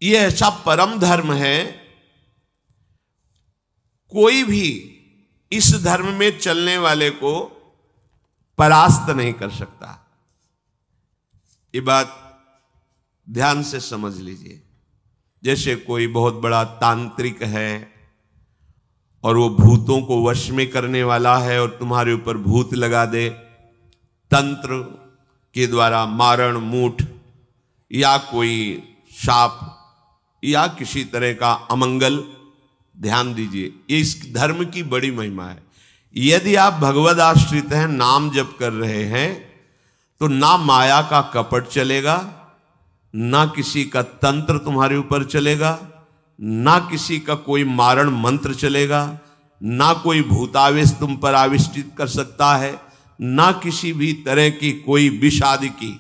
ये ऐसा परम धर्म है, कोई भी इस धर्म में चलने वाले को परास्त नहीं कर सकता। ये बात ध्यान से समझ लीजिए। जैसे कोई बहुत बड़ा तांत्रिक है और वो भूतों को वश में करने वाला है और तुम्हारे ऊपर भूत लगा दे, तंत्र के द्वारा मारण मूठ या कोई शाप या किसी तरह का अमंगल, ध्यान दीजिए, ये इस धर्म की बड़ी महिमा है। यदि आप भगवद आश्रित हैं, नाम जप कर रहे हैं, तो ना माया का कपट चलेगा, ना किसी का तंत्र तुम्हारे ऊपर चलेगा, ना किसी का कोई मारण मंत्र चलेगा, ना कोई भूतावेश तुम पर आविष्टित कर सकता है, ना किसी भी तरह की कोई विष आदि की।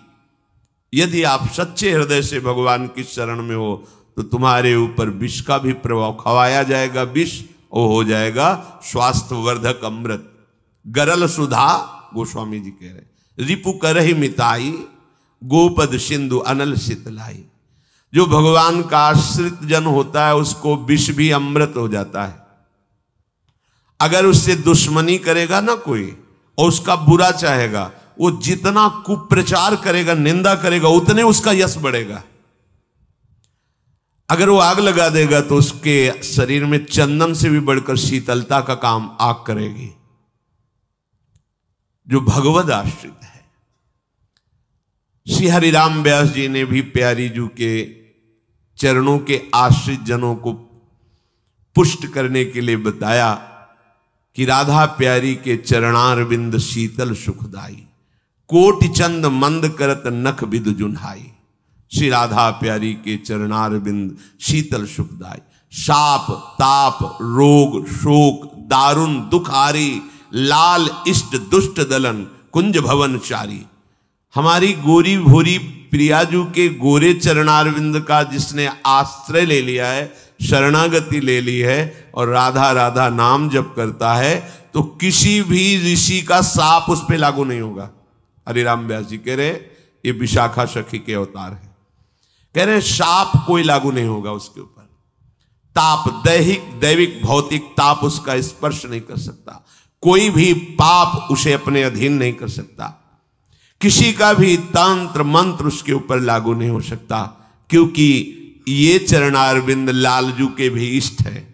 यदि आप सच्चे हृदय से भगवान की शरण में हो तो तुम्हारे ऊपर विष का भी प्रभाव खवाया जाएगा, विष वो हो जाएगा स्वास्थ्यवर्धक अमृत। गरल सुधा, गोस्वामी जी कह रहे, रिपु करहि मिताई, गोपद सिंधु अनल शीतलाई। जो भगवान का आश्रित जन होता है उसको विष भी अमृत हो जाता है। अगर उससे दुश्मनी करेगा ना कोई और उसका बुरा चाहेगा, वो जितना कुप्रचार करेगा, निंदा करेगा, उतने उसका यश बढ़ेगा। अगर वो आग लगा देगा तो उसके शरीर में चंदन से भी बढ़कर शीतलता का काम आग करेगी। जो भगवद आश्रित है, श्री हरिराम व्यास जी ने भी प्यारी जू के चरणों के आश्रित जनों को पुष्ट करने के लिए बताया कि राधा प्यारी के चरणारविंद शीतल सुखदाई, कोटि चंद मंद करत नख विद जुन्हाई। श्री राधा प्यारी के चरणारविंद शीतल सुखदाई। शाप ताप रोग शोक दारुण दुखारी, लाल इष्ट दुष्ट दलन कुंज भवन चारी। हमारी गोरी भूरी प्रियाजू के गोरे चरणारविंद का जिसने आश्रय ले लिया है, शरणागति ले ली है और राधा राधा नाम जप करता है, तो किसी भी ऋषि का साप उस पर लागू नहीं होगा। हरिराम व्यास जी कह रहे ये विशाखा सखी के अवतार है, कह रहे शाप कोई लागू नहीं होगा उसके ऊपर। ताप दैविक भौतिक ताप उसका स्पर्श नहीं कर सकता, कोई भी पाप उसे अपने अधीन नहीं कर सकता, किसी का भी तंत्र मंत्र उसके ऊपर लागू नहीं हो सकता, क्योंकि ये चरणारविंद लालजू के भी इष्ट है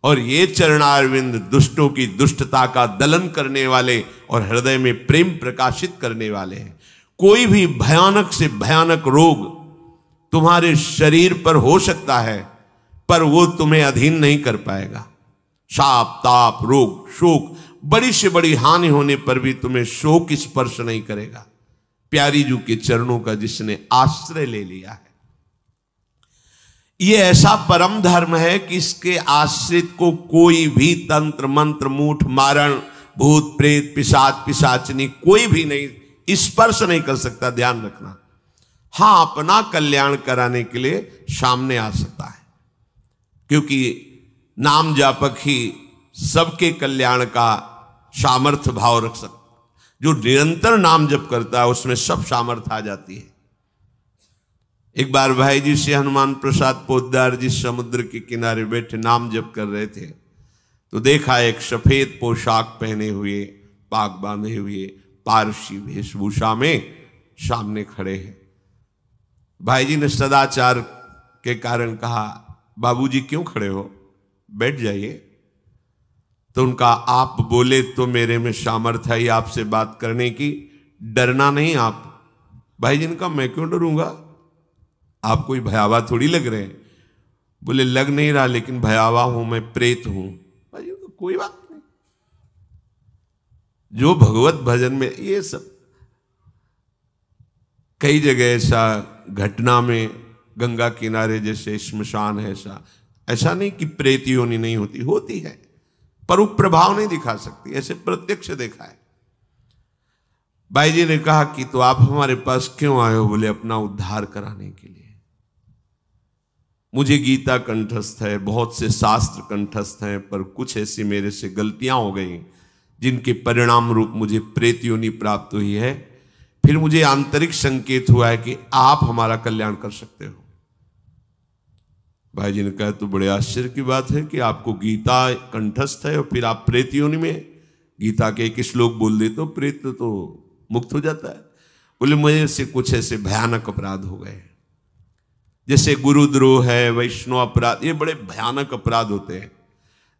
और ये चरणारविंद दुष्टों की दुष्टता का दलन करने वाले और हृदय में प्रेम प्रकाशित करने वाले हैं। कोई भी भयानक से भयानक रोग तुम्हारे शरीर पर हो सकता है, पर वो तुम्हें अधीन नहीं कर पाएगा। शाप ताप रोग शोक, बड़ी से बड़ी हानि होने पर भी तुम्हें शोक स्पर्श नहीं करेगा, प्यारी जू के चरणों का जिसने आश्रय ले लिया है। ये ऐसा परम धर्म है कि इसके आश्रित को कोई भी तंत्र मंत्र मूठ मारण भूत प्रेत पिशाच पिशाचनी कोई भी नहीं स्पर्श नहीं कर सकता। ध्यान रखना, हाँ अपना कल्याण कराने के लिए सामने आ सकता है, क्योंकि नाम जापक ही सबके कल्याण का सामर्थ्य भाव रख सकता। जो निरंतर नाम जप करता है उसमें सब सामर्थ्य आ जाती है। एक बार भाई जी से हनुमान प्रसाद पोद्दार जी समुद्र के किनारे बैठे नाम जप कर रहे थे, तो देखा एक सफेद पोशाक पहने हुए पाग बांधे हुए पारसी वेशभूषा में सामने खड़े हैं। भाई जी ने सदाचार के कारण कहा, बाबूजी क्यों खड़े हो, बैठ जाइए। तो उनका आप बोले तो मेरे में सामर्थ्य है आपसे बात करने की, डरना नहीं आप। भाई जी ने कहा मैं क्यों डरूंगा, आप कोई भयावा थोड़ी लग रहे हैं। बोले लग नहीं रहा, लेकिन भयावा हूं मैं, प्रेत हूं। भाई जी कोई बात नहीं, जो भगवत भजन में ये सब कई जगह ऐसा घटना में गंगा किनारे जैसे श्मशान है, ऐसा नहीं कि प्रेत योनि नहीं होती, होती है, पर वो प्रभाव नहीं दिखा सकती, ऐसे प्रत्यक्ष देखा है। भाई जी ने कहा कि तो आप हमारे पास क्यों आए हो? बोले अपना उद्धार कराने के लिए। मुझे गीता कंठस्थ है, बहुत से शास्त्र कंठस्थ हैं, पर कुछ ऐसी मेरे से गलतियां हो गई जिनके परिणाम रूप मुझे प्रेत योनि प्राप्त हुई है। फिर मुझे आंतरिक संकेत हुआ है कि आप हमारा कल्याण कर सकते हो। भाई जी ने कहा तो बड़े आश्चर्य की बात है कि आपको गीता कंठस्थ है और फिर आप प्रेत योनि में, गीता के एक श्लोक बोल दे तो प्रेत तो मुक्त हो जाता है। बोले मुझे से कुछ ऐसे भयानक अपराध हो गए, जैसे गुरुद्रोह है, वैष्णव अपराध, ये बड़े भयानक अपराध होते हैं।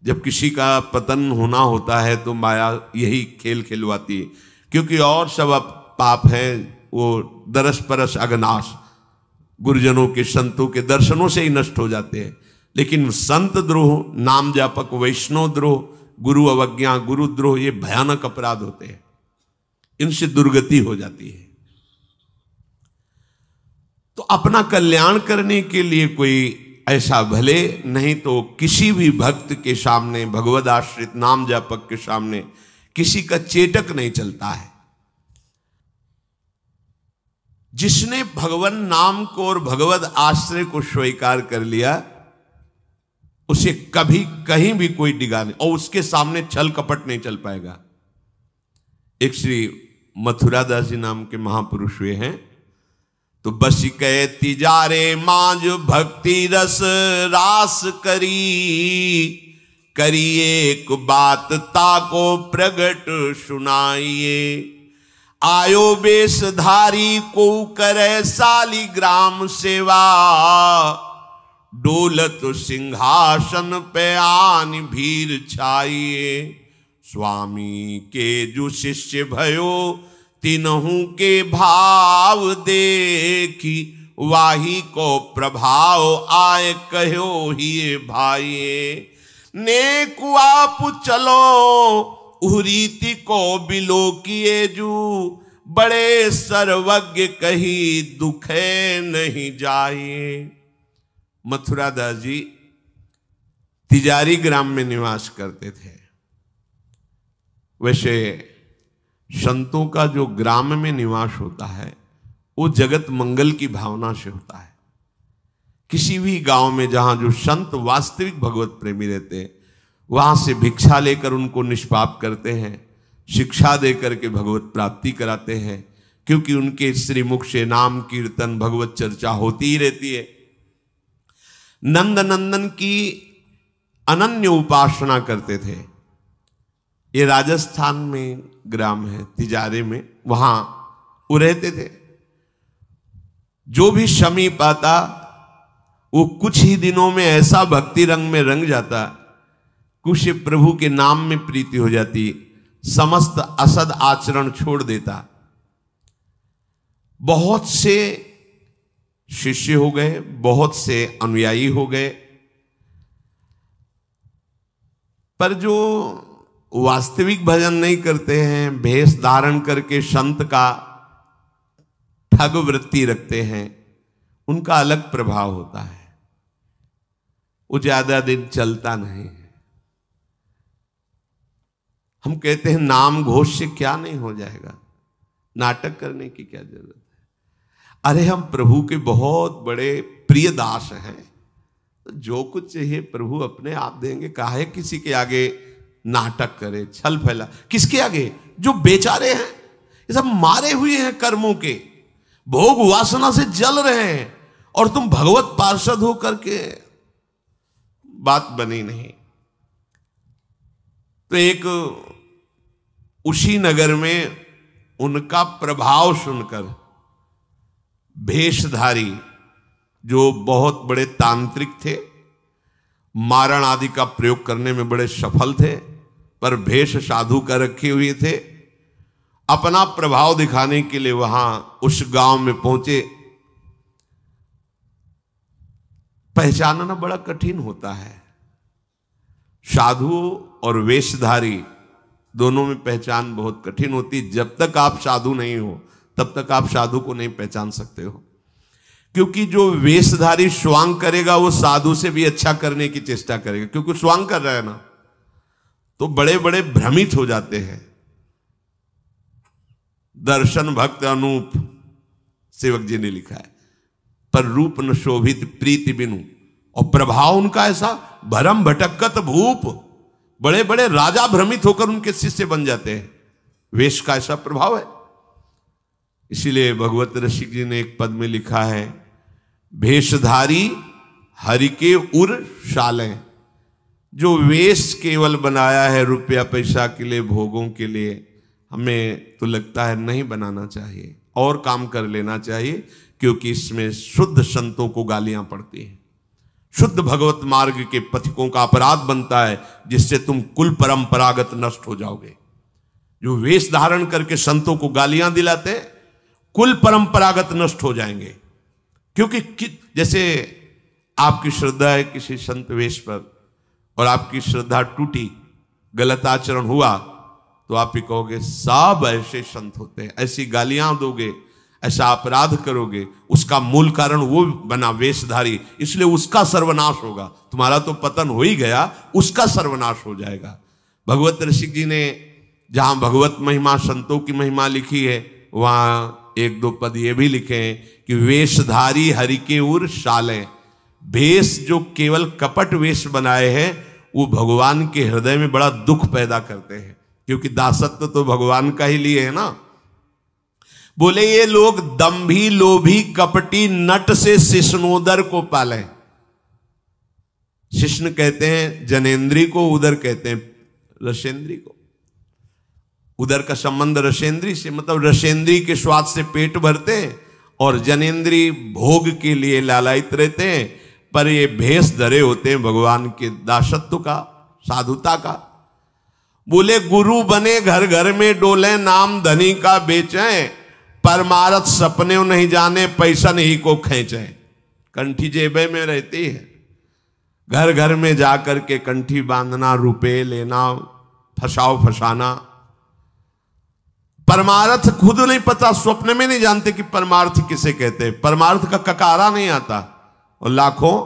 जब किसी का पतन होना होता है तो माया यही खेल खिलवाती है, क्योंकि और सब पाप हैं वो दरस परस अगनाश, गुरुजनों के संतों के दर्शनों से ही नष्ट हो जाते हैं। लेकिन संत द्रोह, नाम जापक, वैष्णव द्रोह, गुरु अवज्ञा, गुरुद्रोह, ये भयानक अपराध होते हैं, इनसे दुर्गति हो जाती है। तो अपना कल्याण करने के लिए कोई ऐसा भले नहीं तो किसी भी भक्त के सामने, भगवद आश्रित नाम जापक के सामने किसी का चेटक नहीं चलता है। जिसने भगवान नाम को और भगवद आश्रय को स्वीकार कर लिया, उसे कभी कहीं भी कोई डिगा नहीं, और उसके सामने छल कपट नहीं चल पाएगा। एक श्री मथुरादास जी नाम के महापुरुष हुए हैं, तो बस कहे तिजारे मांझ भक्ति रस रास करिए एक बात ताको प्रगट सुनाइए। आयो बेशधारी को करे सालिग्राम सेवा, डोलत सिंहासन पे आन भीर छाइए। स्वामी के जो शिष्य भयो तिनहु के भाव देखी, वाही को प्रभाव आए कहो ही भाइये। नेकु आप चलो उरीति को बिलो किए जू, बड़े सर्वज्ञ कही दुखे नहीं जाइए। मथुरादास जी तिजारी ग्राम में निवास करते थे। वैसे संतों का जो ग्राम में निवास होता है वो जगत मंगल की भावना से होता है। किसी भी गांव में जहां जो संत वास्तविक भगवत प्रेमी रहते हैं, वहां से भिक्षा लेकर उनको निष्पाप करते हैं, शिक्षा देकर के भगवत प्राप्ति कराते हैं, क्योंकि उनके श्रीमुख से नाम कीर्तन भगवत चर्चा होती ही रहती है। नंद नंदन की अनन्य उपासना करते थे। ये राजस्थान में ग्राम है तिजारे में, वहां वो रहते थे। जो भी समीप आता वो कुछ ही दिनों में ऐसा भक्ति रंग में रंग जाता, कुछ प्रभु के नाम में प्रीति हो जाती, समस्त असद आचरण छोड़ देता। बहुत से शिष्य हो गए, बहुत से अनुयायी हो गए, पर जो वास्तविक भजन नहीं करते हैं, भेष धारण करके संत का ठग वृत्ति रखते हैं, उनका अलग प्रभाव होता है। वो ज्यादा दिन चलता नहीं है। हम कहते हैं नाम घोष से क्या नहीं हो जाएगा, नाटक करने की क्या जरूरत है। अरे हम प्रभु के बहुत बड़े प्रिय दास हैं, तो जो कुछ चाहिए प्रभु अपने आप देंगे। काहे किसी के आगे नाटक करे, छल फैला। किसके आगे? जो बेचारे हैं, ये सब मारे हुए हैं कर्मों के, भोग वासना से जल रहे हैं, और तुम भगवत पार्षद हो करके बात बनी नहीं। तो एक उसी नगर में उनका प्रभाव सुनकर भेषधारी जो बहुत बड़े तांत्रिक थे, मारण आदि का प्रयोग करने में बड़े सफल थे, पर भेष साधु का रखे हुए थे, अपना प्रभाव दिखाने के लिए वहां उस गांव में पहुंचे। पहचानना बड़ा कठिन होता है। साधु और वेशधारी दोनों में पहचान बहुत कठिन होती। जब तक आप साधु नहीं हो तब तक आप साधु को नहीं पहचान सकते हो, क्योंकि जो वेशधारी स्वांग करेगा वो साधु से भी अच्छा करने की चेष्टा करेगा, क्योंकि स्वांग कर रहा है ना, तो बड़े बड़े भ्रमित हो जाते हैं। दर्शन भक्त अनूप, सेवक जी ने लिखा है, पर रूप न शोभित प्रीति बिनु, और प्रभाव उनका ऐसा भरम भटकत भूप, बड़े बड़े राजा भ्रमित होकर उनके शिष्य बन जाते हैं। वेश का ऐसा प्रभाव है। इसीलिए भगवत रसिक जी ने एक पद में लिखा है, भेषधारी हरि के उर शालें। जो वेश केवल बनाया है रुपया पैसा के लिए, भोगों के लिए, हमें तो लगता है नहीं बनाना चाहिए, और काम कर लेना चाहिए, क्योंकि इसमें शुद्ध संतों को गालियां पड़ती हैं, शुद्ध भगवत मार्ग के पथिकों का अपराध बनता है, जिससे तुम कुल परंपरागत नष्ट हो जाओगे। जो वेश धारण करके संतों को गालियां दिलाते हैं, कुल परंपरागत नष्ट हो जाएंगे। क्योंकि जैसे आपकी श्रद्धा है किसी संत वेश पर और आपकी श्रद्धा टूटी, गलत आचरण हुआ, तो आप ही कहोगे सब ऐसे संत होते हैं, ऐसी गालियां दोगे, ऐसा अपराध करोगे, उसका मूल कारण वो बना वेशधारी, इसलिए उसका सर्वनाश होगा। तुम्हारा तो पतन हो ही गया, उसका सर्वनाश हो जाएगा। भगवत ऋषि जी ने जहां भगवत महिमा, संतों की महिमा लिखी है, वहां एक दो पद ये भी लिखे हैं कि वेशधारी हरि के उर शालें। वेश जो केवल कपट वेश बनाए हैं, वो भगवान के हृदय में बड़ा दुख पैदा करते हैं, क्योंकि दासत्व तो भगवान का ही लिए है ना। बोले ये लोग दंभी, लोभी, कपटी, नट से शिष्णोदर को पाले। शिष्ण कहते हैं जनेन्द्री को, उदर कहते हैं रसेंद्री को। उदर का संबंध रसेंद्री से, मतलब रसेंद्री के स्वाद से पेट भरते हैं, और जनेन्द्री भोग के लिए लालायित रहते हैं, पर ये भेष धरे होते हैं भगवान के दासत्व का, साधुता का। बोले गुरु बने घर घर में डोले, नाम धनी का बेचें, परमारथ सपने नहीं जाने, पैसा नहीं को खींचे। कंठी जेबे में रहती है, घर घर में जाकर के कंठी बांधना, रुपए लेना, फसाओ फसाना। परमार्थ खुद नहीं पता, स्वप्न में नहीं जानते कि परमार्थ किसे कहते हैं, परमार्थ का ककारा नहीं आता, और लाखों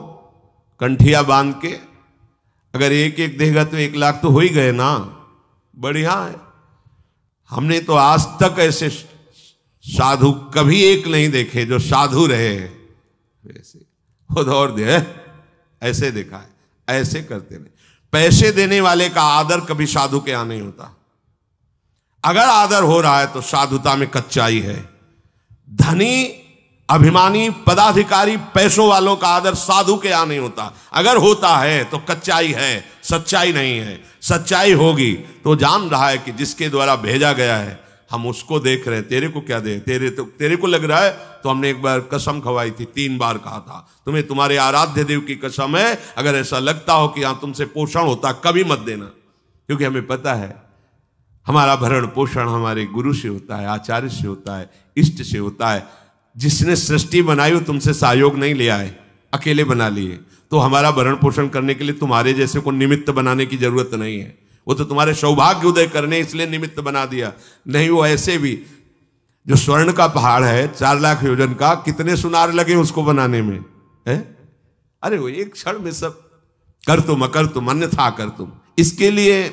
कंठिया बांध के अगर एक एक देगा तो 1 लाख तो हो ही गए ना, बढ़िया है। हमने तो आज तक ऐसे साधु कभी एक नहीं देखे जो साधु रहे हैं, वैसे खुद और दे ऐसे देखा है, ऐसे करते नहीं। पैसे देने वाले का आदर कभी साधु के यहां नहीं होता। अगर आदर हो रहा है तो साधुता में कच्चाई है। धनी, अभिमानी, पदाधिकारी, पैसों वालों का आदर साधु के यहां नहीं होता। अगर होता है तो कच्चाई है, सच्चाई नहीं है। सच्चाई होगी तो जान रहा है कि जिसके द्वारा भेजा गया है, हम उसको देख रहे हैं। तेरे को क्या दे, तेरे को लग रहा है तो हमने एक बार कसम खवाई थी, 3 बार कहा था तुम्हें तुम्हारे आराध्य देव की कसम है, अगर ऐसा लगता हो कि हाँ तुमसे पोषण होता, कभी मत देना, क्योंकि हमें पता है हमारा भरण पोषण हमारे गुरु से होता है, आचार्य से होता है, इष्ट से होता है। जिसने सृष्टि बनाई वो तुमसे सहयोग नहीं लिया है, अकेले बना लिए। तो हमारा भरण पोषण करने के लिए तुम्हारे जैसे को निमित्त बनाने की जरूरत नहीं है, वो तो तुम्हारे सौभाग्य उदय करने इसलिए निमित्त बना दिया। नहीं, वो ऐसे भी जो स्वर्ण का पहाड़ है 4 लाख योजन का, कितने सुनार लगे उसको बनाने में है? अरे वो एक क्षण में सब कर तुम, अकर तुम, अन्यथा कर तुम। इसके लिए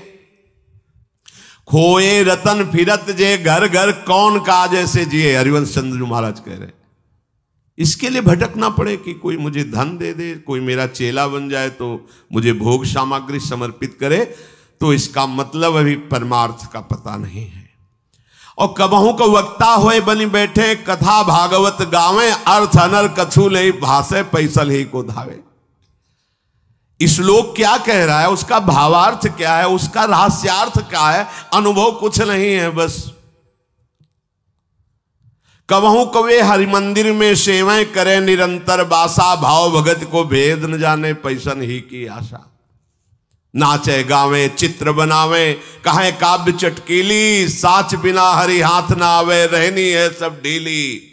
खोए रतन फिरत जे, घर घर कौन काज ऐसे जिए, हरिवंश चंद्र जी महाराज कह रहे। इसके लिए भटकना पड़े कि कोई मुझे धन दे दे, कोई मेरा चेला बन जाए तो मुझे भोग सामग्री समर्पित करे, तो इसका मतलब अभी परमार्थ का पता नहीं है। और कबहू को वक्ता होए बनी बैठे, कथा भागवत गावे, अर्थ अनर कछु नहीं भाषे, पैसल ही को धावे। श्लोक क्या कह रहा है, उसका भावार्थ क्या है, उसका रहस्यार्थ क्या है, अनुभव कुछ नहीं है। बस कबहू कवे हरि मंदिर में सेवाएं करे निरंतर बासा, भाव भगत को भेद न जाने, पैसन ही की आशा। नाचे गावे चित्र बनावे, कहे काव्य चटकीली, साच बिना हरि हाथ ना आवे, रहनी है सब ढीली।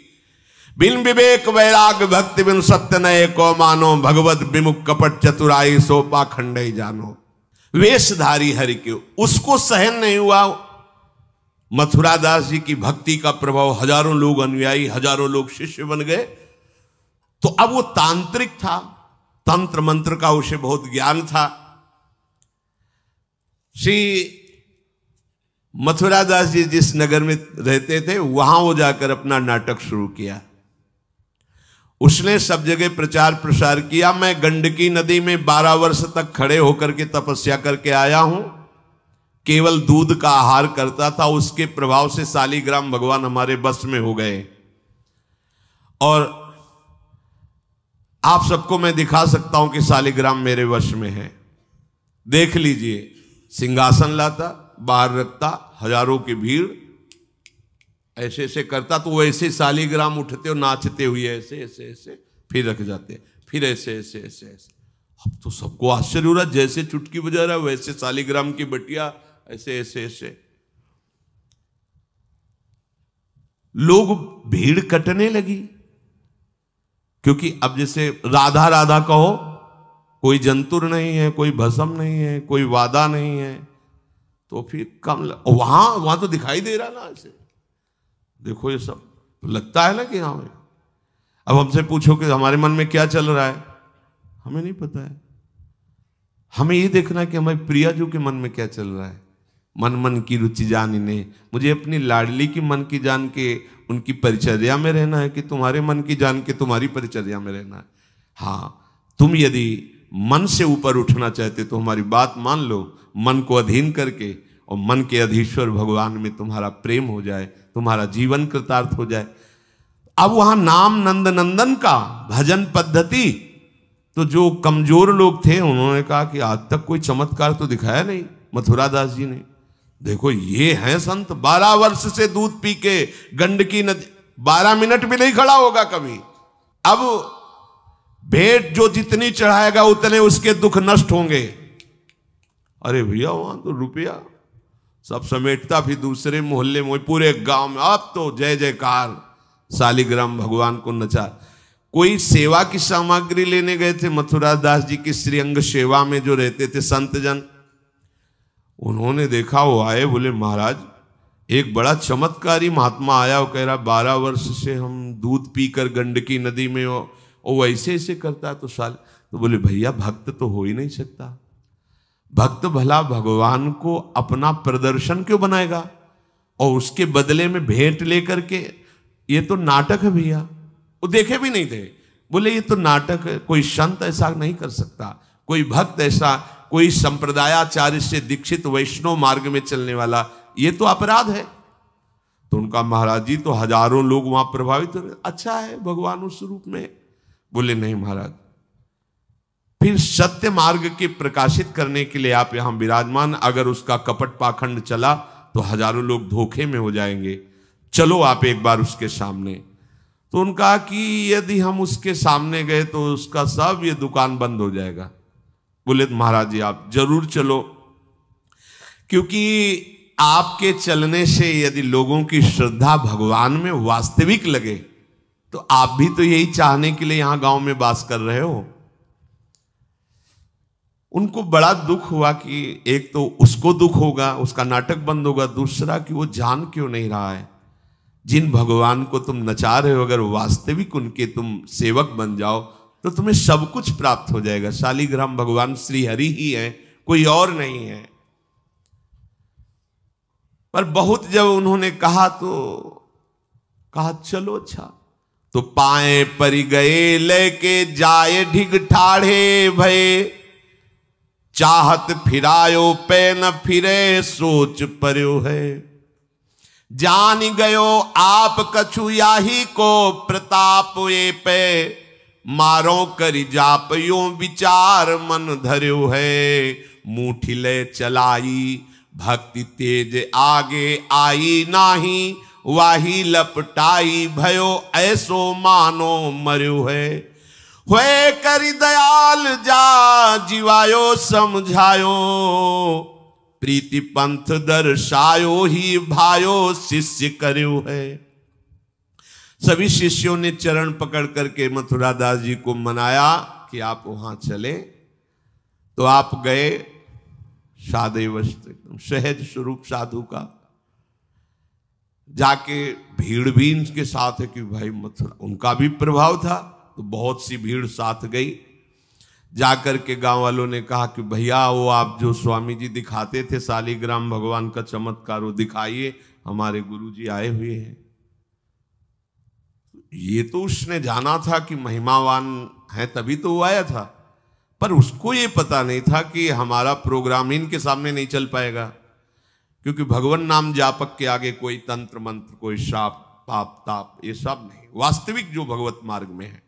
बिन विवेक वैराग भक्ति बिन सत्य नये को मानो, भगवत विमुख कपट चतुराई सो पाखंड जानो। वेशधारी हरि के, उसको सहन नहीं हुआ मथुरा दास जी की भक्ति का प्रभाव, हजारों लोग अनुयायी, हजारों लोग शिष्य बन गए। तो अब वो तांत्रिक था, तंत्र मंत्र का उसे बहुत ज्ञान था। श्री मथुरा दास जी जिस नगर में रहते थे, वहां वो जाकर अपना नाटक शुरू किया। उसने सब जगह प्रचार प्रसार किया। मैं गंडकी नदी में 12 वर्ष तक खड़े होकर के तपस्या करके आया हूं, केवल दूध का आहार करता था, उसके प्रभाव से शालिग्राम भगवान हमारे बस में हो गए। और आप सबको मैं दिखा सकता हूं कि शालिग्राम मेरे वश में है। देख लीजिए, सिंहासन लाता, बाहर रखता, हजारों की भीड़, ऐसे ऐसे करता तो वैसे शालिग्राम उठते और नाचते हुए ऐसे ऐसे ऐसे फिर रख जाते, फिर ऐसे ऐसे ऐसे ऐसे। अब तो सबको आश्चर्य हो रहा, जैसे चुटकी बजा रहा वैसे शालिग्राम की बटिया ऐसे ऐसे ऐसे। लोग भीड़ कटने लगी, क्योंकि अब जैसे राधा राधा कहो, कोई जंतुर नहीं है, कोई भस्म नहीं है, कोई वादा नहीं है, तो फिर कम वहां तो दिखाई दे रहा ना ऐसे। देखो ये सब तो लगता है ना कि हाँ। अब हमसे पूछो कि हमारे मन में क्या चल रहा है, हमें नहीं पता है। हमें ये देखना है कि हमारे प्रियाजू के मन में क्या चल रहा है। मन मन की रुचि जानिने, मुझे अपनी लाडली की मन की जान के उनकी परिचर्या में रहना है कि तुम्हारे मन की जान के तुम्हारी परिचर्या में रहना है। हाँ, तुम यदि मन से ऊपर उठना चाहते तो हमारी बात मान लो, मन को अधीन करके, और मन के अधीश्वर भगवान में तुम्हारा प्रेम हो जाए, तुम्हारा जीवन कृतार्थ हो जाए। अब वहां नाम नंद नंदन का भजन पद्धति, तो जो कमजोर लोग थे उन्होंने कहा कि आज तक कोई चमत्कार तो दिखाया नहीं मथुरा दास जी ने। देखो ये हैं संत, 12 वर्ष से दूध पी के गंडकी नदी 12 मिनट भी नहीं खड़ा होगा कभी। अब भेंट जो जितनी चढ़ाएगा उतने उसके दुख नष्ट होंगे। अरे भैया वहां तो रुपया सब समेटता, फिर दूसरे मोहल्ले में, पूरे गांव में अब तो जय जयकार, शालिग्राम भगवान को नचा। कोई सेवा की सामग्री लेने गए थे मथुरा दास जी की श्रीअंग सेवा में जो रहते थे संत जन, उन्होंने देखा, वो आए, बोले महाराज एक बड़ा चमत्कारी महात्मा आया, वो कह रहा 12 वर्ष से हम दूध पीकर गंडकी नदी में, वो वैसे ऐसे करता है तो साल। तो बोले भैया भक्त तो हो ही नहीं सकता, भक्त भला भगवान को अपना प्रदर्शन क्यों बनाएगा और उसके बदले में भेंट लेकर के, ये तो नाटक है भैया। वो देखे भी नहीं थे, बोले ये तो नाटक है, कोई संत ऐसा नहीं कर सकता, कोई भक्त ऐसा, कोई संप्रदायाचार्य से दीक्षित वैष्णव मार्ग में चलने वाला, ये तो अपराध है। तो उनका महाराज जी तो हजारों लोग वहां प्रभावित हो रहे, अच्छा है भगवान उस रूप में। बोले नहीं महाराज, फिर सत्य मार्ग के प्रकाशित करने के लिए आप यहां विराजमान, अगर उसका कपट पाखंड चला तो हजारों लोग धोखे में हो जाएंगे, चलो आप एक बार उसके सामने। तो उनका कि यदि हम उसके सामने गए तो उसका सब ये दुकान बंद हो जाएगा। बोले महाराज जी आप जरूर चलो, क्योंकि आपके चलने से यदि लोगों की श्रद्धा भगवान में वास्तविक लगे तो आप भी तो यही चाहने के लिए यहां गांव में वास कर रहे हो। उनको बड़ा दुख हुआ कि एक तो उसको दुख होगा, उसका नाटक बंद होगा, दूसरा कि वो जान क्यों नहीं रहा है जिन भगवान को तुम नचा रहे हो, अगर वास्तविक उनके तुम सेवक बन जाओ तो तुम्हें सब कुछ प्राप्त हो जाएगा। शालिग्राम भगवान श्री हरि ही है, कोई और नहीं है। पर बहुत जब उन्होंने कहा तो कहा चलो अच्छा, तो पाए परि गए लेके जाए ढिग ठाढ़े भये, चाहत फिरायो पे न फिरे सोच पर्यो है, जान गयो आप कछु याही को प्रताप ये पे, मारो करी जाप यो विचार मन धर्यो है, मुठी ले चलाई भक्ति तेज आगे आई नाही, वाही लपटाई भयो ऐसो मानो मर्यो है, हुए करी दयाल जा जीवायो समझायो, प्रीति पंथ दर्शायो ही भायो शिष्य कर्यो है। सभी शिष्यों ने चरण पकड़ करके मथुरा दास जी को मनाया कि आप वहां चले। तो आप गए, सादे वस्त्र एकदम सहज स्वरूप साधु का, जाके भीड़ भी इनके साथ है कि भाई मथुरा, उनका भी प्रभाव था तो बहुत सी भीड़ साथ गई। जाकर के गांव वालों ने कहा कि भैया वो आप जो स्वामी जी दिखाते थे शालिग्राम भगवान का चमत्कार, वो दिखाइए, हमारे गुरुजी आए हुए हैं। ये तो उसने जाना था कि महिमावान है तभी तो वो आया था, पर उसको ये पता नहीं था कि हमारा प्रोग्राम इनके सामने नहीं चल पाएगा, क्योंकि भगवान नाम जापक के आगे कोई तंत्र मंत्र, कोई श्राप पाप ताप ये सब नहीं, वास्तविक जो भगवत मार्ग में है।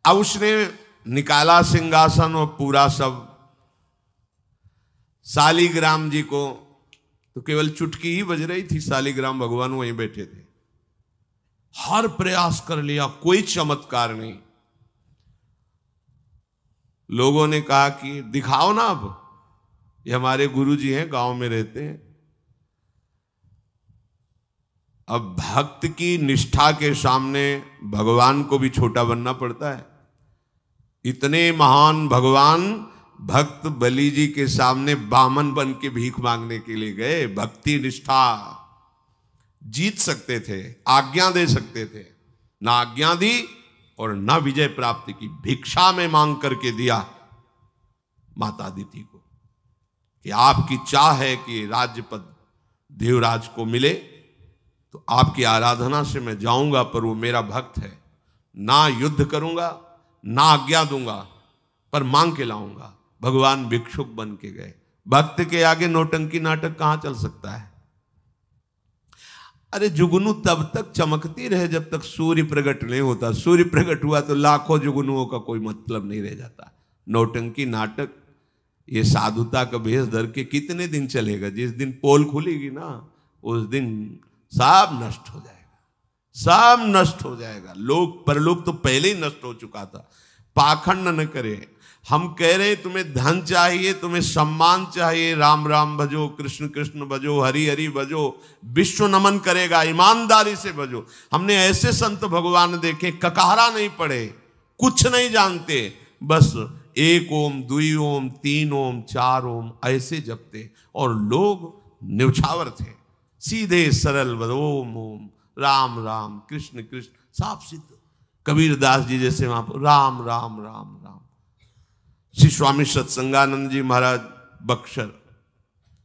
अब उसने निकाला सिंहासन और पूरा सब, शालिग्राम जी को तो केवल चुटकी ही बज रही थी, शालिग्राम भगवान वहीं बैठे थे। हर प्रयास कर लिया, कोई चमत्कार नहीं। लोगों ने कहा कि दिखाओ ना, अब ये हमारे गुरुजी हैं, गांव में रहते हैं। अब भक्त की निष्ठा के सामने भगवान को भी छोटा बनना पड़ता है। इतने महान भगवान भक्त बलि जी के सामने बामन बन के भीख मांगने के लिए गए। भक्ति निष्ठा जीत सकते थे, आज्ञा दे सकते थे, ना आज्ञा दी और ना विजय प्राप्ति की। भिक्षा में मांग करके दिया माता अदिति को कि आपकी चाह है कि राज्य पद देवराज को मिले, तो आपकी आराधना से मैं जाऊंगा, पर वो मेरा भक्त है, ना युद्ध करूंगा ना आज्ञा दूंगा, पर मांग के लाऊंगा। भगवान भिक्षुक बन के गए। भक्त के आगे नौटंकी नाटक कहां चल सकता है? अरे जुगनू तब तक चमकती रहे जब तक सूर्य प्रकट नहीं होता। सूर्य प्रकट हुआ तो लाखों जुगनुओं का कोई मतलब नहीं रह जाता। नौटंकी नाटक, ये साधुता का भेष धर के कितने दिन चलेगा? जिस दिन पोल खुलेगी ना, उस दिन सब नष्ट हो जाएगा, सब नष्ट हो जाएगा। लोग परलोक तो पहले ही नष्ट हो चुका था। पाखंड न करे। हम कह रहे तुम्हें धन चाहिए, तुम्हें सम्मान चाहिए, राम राम भजो, कृष्ण कृष्ण भजो, हरि हरि भजो, विश्व नमन करेगा, ईमानदारी से भजो। हमने ऐसे संत भगवान देखे, ककारा नहीं पढ़े, कुछ नहीं जानते, बस एक ओम, दुई ओम, तीन ओम, चार ओम ऐसे जपते, और लोग न्यौछावर थे, सीधे सरल ओम ओम, राम राम, कृष्ण कृष्ण, साफ सिद्ध। कबीरदास जी जैसे वहां पर राम राम राम राम। श्री स्वामी सत्संगानंद जी महाराज बक्सर,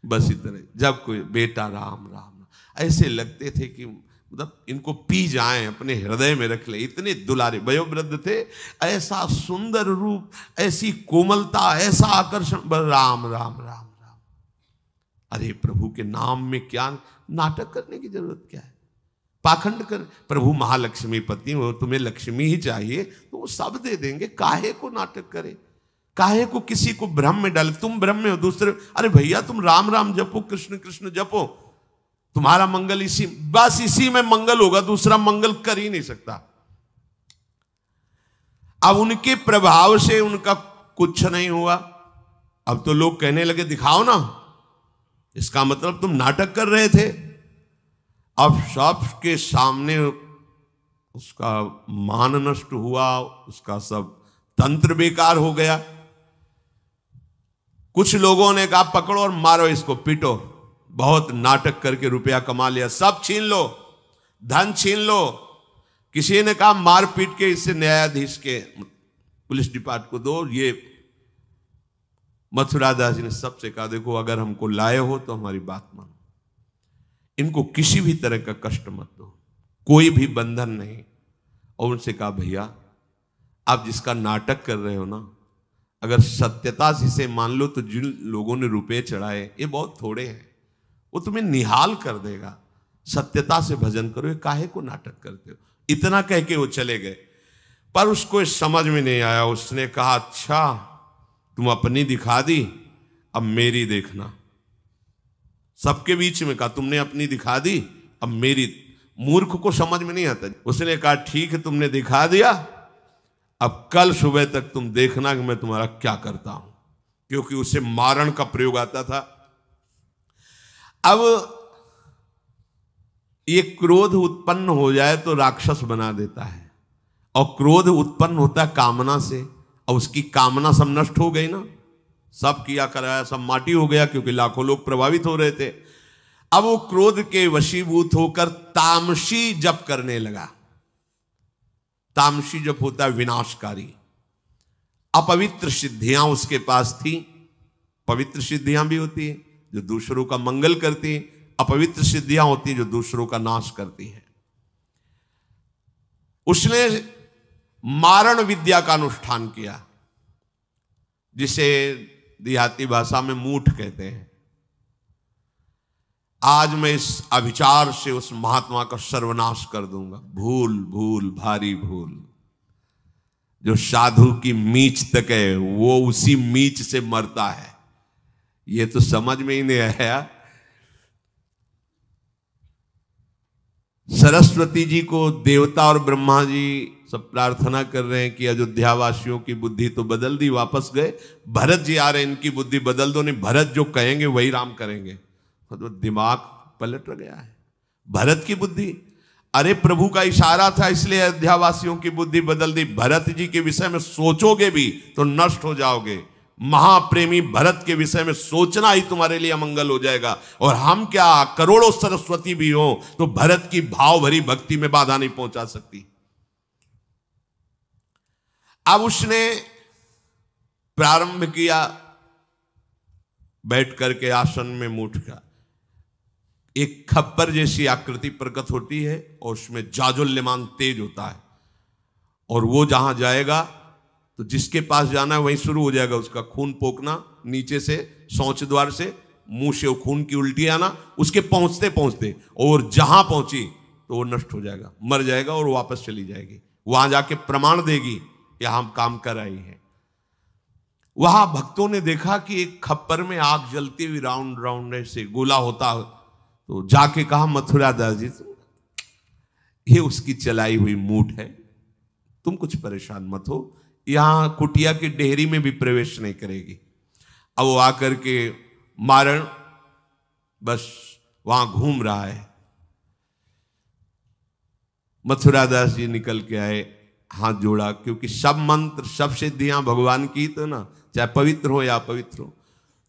बस इतने। जब कोई बेटा राम राम, ऐसे लगते थे कि मतलब इनको पी जाएं, अपने हृदय में रख ले। इतने दुलारे वयोवृद्ध थे, ऐसा सुंदर रूप, ऐसी कोमलता, ऐसा आकर्षण। राम राम राम राम। अरे प्रभु के नाम में क्या नाटक करने की जरूरत क्या है? पाखंड कर। प्रभु महालक्ष्मी पति हो, तुम्हें लक्ष्मी ही चाहिए तो वो सब दे देंगे। काहे को नाटक करे? काहे को किसी को भ्रम में डाले? तुम भ्रम में हो, दूसरे, अरे भैया तुम राम राम जपो, कृष्ण कृष्ण जपो, तुम्हारा मंगल इसी, बस इसी में मंगल होगा, दूसरा मंगल कर ही नहीं सकता। अब उनके प्रभाव से उनका कुछ नहीं हुआ। अब तो लोग कहने लगे दिखाओ ना, इसका मतलब तुम नाटक कर रहे थे। अब सबके सामने उसका मान नष्ट हुआ, उसका सब तंत्र बेकार हो गया। कुछ लोगों ने कहा पकड़ो और मारो इसको, पीटो, बहुत नाटक करके रुपया कमा लिया, सब छीन लो, धन छीन लो। किसी ने कहा मार पीट के इससे न्यायाधीश के, पुलिस डिपार्टमेंट को दो। ये मथुरा दास जी ने सबसे कहा देखो अगर हमको लाए हो तो हमारी बात मानो, इनको किसी भी तरह का कष्ट मत दो, कोई भी बंधन नहीं। और उनसे कहा भैया आप जिसका नाटक कर रहे हो ना, अगर सत्यता से इसे मान लो तो जिन लोगों ने रुपए चढ़ाए ये बहुत थोड़े हैं, वो तुम्हें निहाल कर देगा। सत्यता से भजन करो, ये काहे को नाटक करते हो? इतना कह के वो चले गए। पर उसको समझ में नहीं आया। उसने कहा अच्छा तुम अपनी दिखा दी, अब मेरी देखना। सबके बीच में कहा तुमने अपनी दिखा दी, अब मेरी। मूर्ख को समझ में नहीं आता। उसने कहा ठीक है तुमने दिखा दिया, अब कल सुबह तक तुम देखना कि मैं तुम्हारा क्या करता हूं। क्योंकि उसे मारण का प्रयोग आता था। अब ये क्रोध उत्पन्न हो जाए तो राक्षस बना देता है, और क्रोध उत्पन्न होता है कामना से, और उसकी कामना सब नष्ट हो गई ना, सब किया कराया सब माटी हो गया, क्योंकि लाखों लोग प्रभावित हो रहे थे। अब वो क्रोध के वशीभूत होकर तामसी जप करने लगा। तामसी जप होता है विनाशकारी। अपवित्र सिद्धियां उसके पास थी। पवित्र सिद्धियां भी होती है जो दूसरों का मंगल करती है, अपवित्र सिद्धियां होती हैं जो दूसरों का नाश करती हैं। उसने मारण विद्या का अनुष्ठान किया, जिसे देहाती भाषा में मूठ कहते हैं। आज मैं इस अभिचार से उस महात्मा का सर्वनाश कर दूंगा। भूल भूल भारी भूल। जो साधु की मीच तक है वो उसी मीच से मरता है। ये तो समझ में ही नहीं आया। सरस्वती जी को देवता और ब्रह्मा जी सब प्रार्थना कर रहे हैं कि अयोध्या वासियों की बुद्धि तो बदल दी, वापस गए। भरत जी आ रहे हैं, इनकी बुद्धि बदल दो, नहीं भरत जो कहेंगे वही राम करेंगे। तो दिमाग पलट गया है भरत की बुद्धि। अरे प्रभु का इशारा था इसलिए अयोध्या वासियों की बुद्धि बदल दी। भरत जी के विषय में सोचोगे भी तो नष्ट हो जाओगे। महाप्रेमी भरत के विषय में सोचना ही तुम्हारे लिए अमंगल हो जाएगा। और हम क्या करोड़ों सरस्वती भी हो तो भरत की भाव भरी भक्ति में बाधा नहीं पहुंचा सकती। अब उसने प्रारंभ किया बैठ करके आसन में मूठ का। एक खप्पर जैसी आकृति प्रकट होती है और उसमें जाजुल्यमान तेज होता है। और वो जहां जाएगा तो जिसके पास जाना है वहीं शुरू हो जाएगा उसका खून पोकना, नीचे से शौच द्वार से मुंह से खून की उल्टी आना, उसके पहुंचते पहुंचते और जहां पहुंची तो वो नष्ट हो जाएगा, मर जाएगा और वापस चली जाएगी। वहां जाके प्रमाण देगी कि हम काम कर रही हैं। वहां भक्तों ने देखा कि एक खप्पर में आग जलती हुई राउंड राउंड ऐसे गोला होता, तो जाके कहा मथुरा दास जी ये उसकी चलाई हुई मूठ है, तुम कुछ परेशान मत हो, यहां कुटिया की डेहरी में भी प्रवेश नहीं करेगी। अब वो आकर के मारण बस वहां घूम रहा है। मथुरा दास जी निकल के आए, हाथ जोड़ा, क्योंकि सब मंत्र सब सिद्धियां भगवान की, तो ना चाहे पवित्र हो या अपवित्र हो,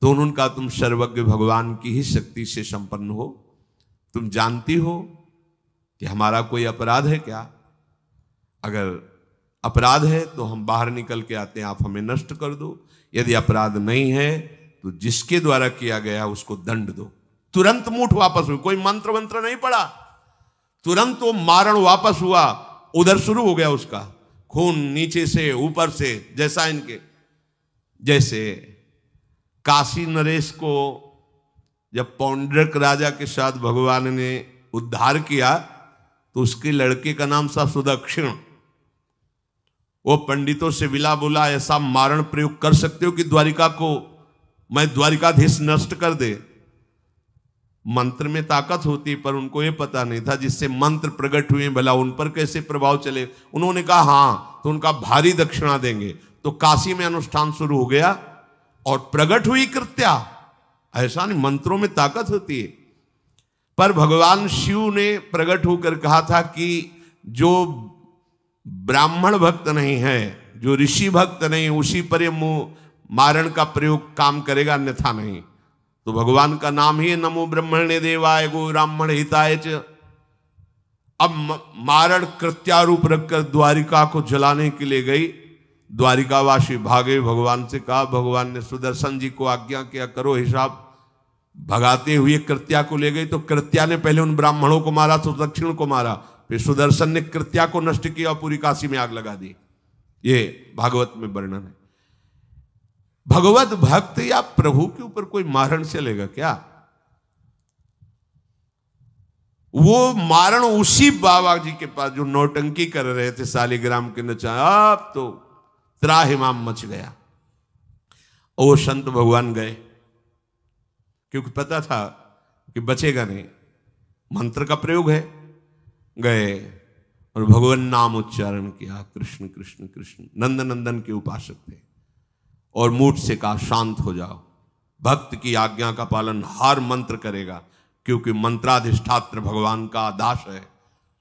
तो उन्होंने कहा तुम सर्वज्ञ भगवान की ही शक्ति से संपन्न हो, तुम जानती हो कि हमारा कोई अपराध है क्या? अगर अपराध है तो हम बाहर निकल के आते हैं, आप हमें नष्ट कर दो। यदि अपराध नहीं है तो जिसके द्वारा किया गया उसको दंड दो। तुरंत मूठ वापस हुई, कोई मंत्र मंत्र नहीं पड़ा, तुरंत वो मारण वापस हुआ। उधर शुरू हो गया उसका खून, नीचे से ऊपर से, जैसा इनके जैसे काशी नरेश को जब पौंड्रक राजा के साथ भगवान ने उद्धार किया तो उसके लड़के का नाम था सुदक्षिण। वो पंडितों से विला बोला ऐसा मारण प्रयोग कर सकते हो कि द्वारिका को मैं द्वारिकाधीश नष्ट कर दे। मंत्र में ताकत होती पर उनको ये पता नहीं था जिससे मंत्र प्रकट हुए भला उन पर कैसे प्रभाव चले। उन्होंने कहा हाँ, तो उनका भारी दक्षिणा देंगे। तो काशी में अनुष्ठान शुरू हो गया और प्रकट हुई कृत्या। ऐसा नहीं, मंत्रों में ताकत होती है। पर भगवान शिव ने प्रकट होकर कहा था कि जो ब्राह्मण भक्त नहीं है, जो ऋषि भक्त नहीं, उसी पर ये मारण का प्रयोग काम करेगा, अन्यथा नहीं। तो भगवान का नाम ही नमो ब्रह्मणे देवाय गो ब्राह्मण हिताय च। अब मारण कृत्यारूप रखकर द्वारिका को जलाने के लिए गई। द्वारिकावासी भागे, भगवान से कहा, भगवान ने सुदर्शन जी को आज्ञा किया करो हिसाब। भगाते हुए कृत्या को ले गई तो कृत्या ने पहले उन ब्राह्मणों को मारा, सुदक्षिण को मारा, फिर सुदर्शन ने कृत्या को नष्ट किया और पूरी काशी में आग लगा दी। ये भागवत में वर्णन है। भगवत भक्त या प्रभु के ऊपर कोई मारण चलेगा क्या? वो मारण उसी बाबा जी के पास जो नौटंकी कर रहे थे शालिग्राम के नचा, अब तो त्राहिमाम मच गया। और वो संत भगवान गए क्योंकि पता था कि बचेगा नहीं, मंत्र का प्रयोग है। गए और भगवान नाम उच्चारण किया, कृष्ण कृष्ण कृष्ण। नंद नंदन के उपासक थे और मूठ से कहा शांत हो जाओ। भक्त की आज्ञा का पालन हर मंत्र करेगा क्योंकि मंत्राधिष्ठात्र भगवान का दास है।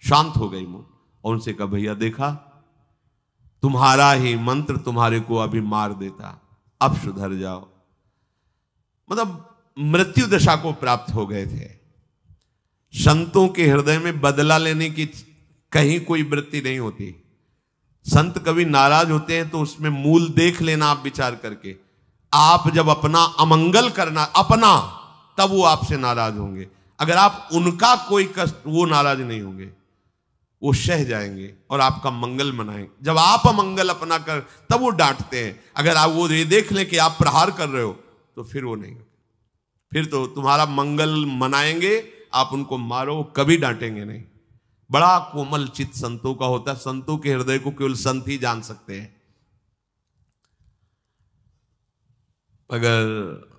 शांत हो गई मूठ और उनसे कहा भैया देखा, तुम्हारा ही मंत्र तुम्हारे को अभी मार देता, अब सुधर जाओ। मतलब मृत्यु दशा को प्राप्त हो गए थे। संतों के हृदय में बदला लेने की कहीं कोई वृत्ति नहीं होती। संत कभी नाराज होते हैं तो उसमें मूल देख लेना आप विचार करके। आप जब अपना अमंगल करना अपना, तब वो आपसे नाराज होंगे। अगर आप उनका कोई कष्ट, वो नाराज नहीं होंगे, वो सह जाएंगे और आपका मंगल मनाएंगे। जब आप अमंगल अपना कर, तब वो डांटते हैं। अगर आप वो ये देख लें कि आप प्रहार कर रहे हो तो फिर वो नहीं, फिर तो तुम्हारा मंगल मनाएंगे, आप उनको मारो, कभी डांटेंगे नहीं। बड़ा कोमल चित्त संतों का होता है। संतों के हृदय को केवल संत ही जान सकते हैं। अगर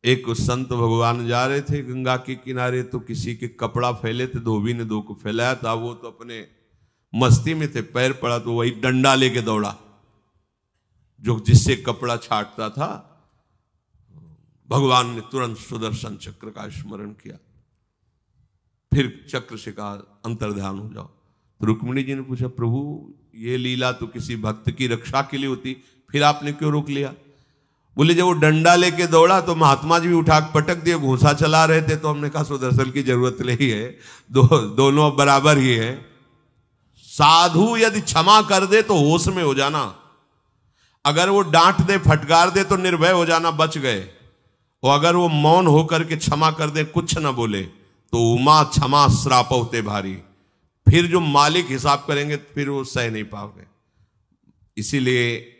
एक संत भगवान जा रहे थे गंगा के किनारे, तो किसी के कपड़ा फैले थे, धोबी ने दो को फैलाया था, वो तो अपने मस्ती में थे, पैर पड़ा तो वही डंडा लेके दौड़ा जो जिससे कपड़ा छाटता था। भगवान ने तुरंत सुदर्शन चक्र का स्मरण किया, फिर चक्र से कहा अंतर्ध्यान हो जाओ। तो रुक्मिणी जी ने पूछा, प्रभु ये लीला तो किसी भक्त की रक्षा के लिए होती, फिर आपने क्यों रोक लिया? बोले जब वो डंडा लेके दौड़ा तो महात्मा जी भी उठा पटक दिए, घूंसा चला रहे थे, तो हमने कहा सुदर्शन की जरूरत नहीं है, दोनों बराबर ही है। साधु यदि क्षमा कर दे तो होश में हो जाना, अगर वो डांट दे फटकार दे तो निर्भय हो जाना, बच गए। और अगर वो मौन होकर के क्षमा कर दे, कुछ न बोले, तो उमा क्षमा श्राप होते भारी, फिर जो मालिक हिसाब करेंगे फिर वो सह नहीं पाओगे। इसीलिए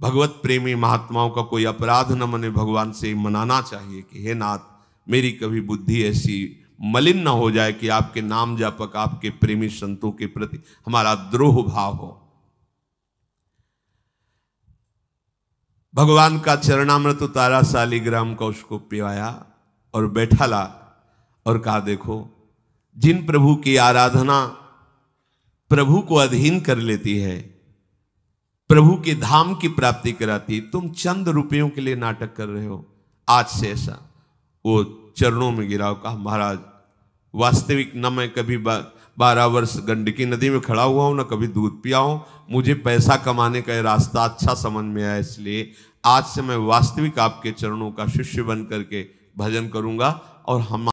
भगवत प्रेमी महात्माओं का कोई अपराध न मने, भगवान से मनाना चाहिए कि हे नाथ, मेरी कभी बुद्धि ऐसी मलिन न हो जाए कि आपके नाम जापक, आपके प्रेमी संतों के प्रति हमारा द्रोह भाव हो। भगवान का चरणामृत उतारा, शालिग्राम का उसको पिवाया और बैठा ला और कहा, देखो जिन प्रभु की आराधना प्रभु को अधीन कर लेती है, प्रभु के धाम की प्राप्ति कराती, तुम चंद रुपयों के लिए नाटक कर रहे हो, आज से ऐसा। वो चरणों में गिरा, कहा महाराज वास्तविक न मैं कभी 12 वर्ष गंडकी नदी में खड़ा हुआ हूं, न कभी दूध पिया हूं, मुझे पैसा कमाने का रास्ता अच्छा समझ में आया, इसलिए आज से मैं वास्तविक आपके चरणों का शिष्य बन करके भजन करूंगा और हम